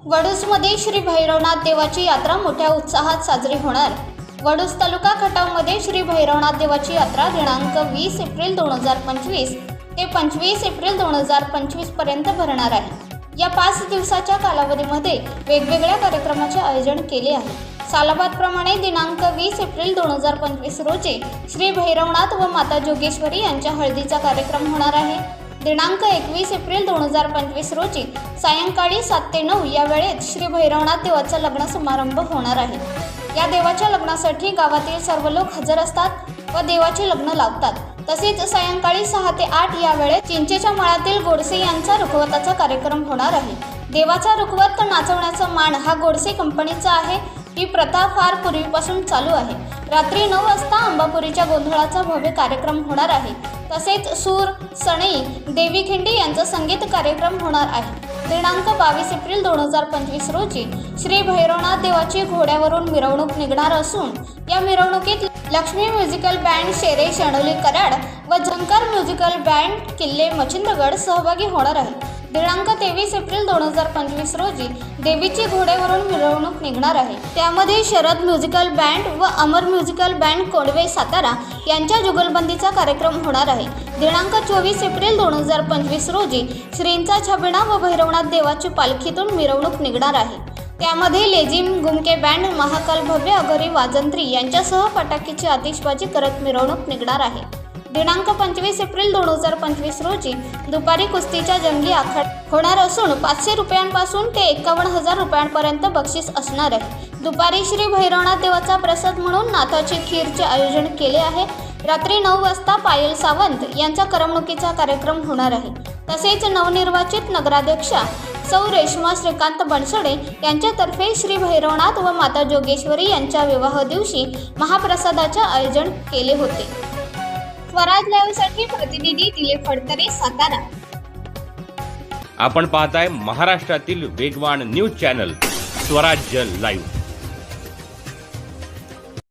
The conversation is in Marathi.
वडूजमध्ये श्री भैरवनाथ देवाची यात्रा मोठ्या उत्साहात साजरी होणार। वडूज तालुका खटावमध्ये श्री भैरवनाथ देवाची यात्रा दिनांक 20 एप्रिल 2025 ते 25 एप्रिल 2025 पर्यंत भरणार आहे। या 5 दिवसाच्या कालावधीमध्ये वेगवेगळ्या कार्यक्रमाचे आयोजन केले आहे। सालाबादप्रमाणे दिनांक 20 एप्रिल 2025 रोजी श्री भैरवनाथ व माता जोगेश्वरी यांच्या हळदीचा कार्यक्रम होणार आहे। दिनांक 21 एप्रिल 2025 रोजी सायंकाळी 7 ते 9 या वेळेत श्री भैरवनाथ देवाचा लग्न समारंभ होणार आहे। या देवाच्या लग्नासाठी गावातील सर्व लोक हजर असतात व देवाचे लग्न लावतात। तसेच सायंकाळी 6 ते 8 या वेळेत चिंचेच्या मळ्यातील गोडसे यांचा रुखवताचा कार्यक्रम होणार आहे। देवाचा रुखवत नाचवण्याचा मान हा गोडसे कंपनीचा आहे। ही प्रथा फार पूर्वीपासून चालू आहे। रात्री 9 वाजता अंबापुरीच्या गोंधळाचा भव्य कार्यक्रम होणार आहे। तसेच सूर, सणई, देवी खिंडी यांचा संगीत कार्यक्रम होणार आहे। दिनांक 22 एप्रिल 2025 रोजी श्री भैरवनाथ देवाची घोड्यावरून मिरवणूक निघणार असून या मिरवणुकीत लक्ष्मी म्युझिकल बँड शेरे शेणोली कराड व झंकार म्युझिकल बँड किल्ले मच्छिंद्रगड सहभागी होणार आहे। दिनांक 23 एप्रिल 2025 रोजी देवीची घोड्यावरून मिरवणूक निघणार आहे। त्यामध्ये शरद म्युझिकल बँड व अमर म्युझिकल बँड कोंडवे सातारा यांच्या जुगलबंदीचा कार्यक्रम होणार आहे। दिनांक 24 एप्रिल 2025 रोजी श्रींचा छबिना व भैरवनाथ देवाची पालखीतून मिरवणूक निघणार आहे। त्यामध्ये लेझिम, गुमके बँड, महाकाल भव्य अघोरी वाजंत्री यांच्यासह फटाक्याची आतिषबाजी करत मिरवणूक निघणार आहे। दिनांक 25 एप्रिल 2025 रोजी दुपारी कुस्तीच्या जंगी आखाडा होणार असून 500 रुपयांपासून ते 51,000 रुपयांपर्यंत बक्षीस असणार आहे। दुपारी श्री भैरवनाथ देवाचा प्रसाद म्हणून नाथाची खीरचे आयोजन केले आहे। रात्री 9 वाजता पायल सावंत यांचा करमणुकीचा कार्यक्रम होणार आहे। तसेच नवनिर्वाचित नगराध्यक्षा सौ रेश्मा श्रीकांत बनसोडे यांच्यातर्फे श्री भैरवनाथ व माता जोगेश्वरी यांच्या विवाह दिवशी महाप्रसादाचे आयोजन केले होते। स्वराज लाईव्हसाठी प्रतिनिधी दिलीप फडतरे, सातारा। आपण पाहताय महाराष्ट्रातील वेगवान न्यूज चॅनल स्वराज्य लाईव्ह।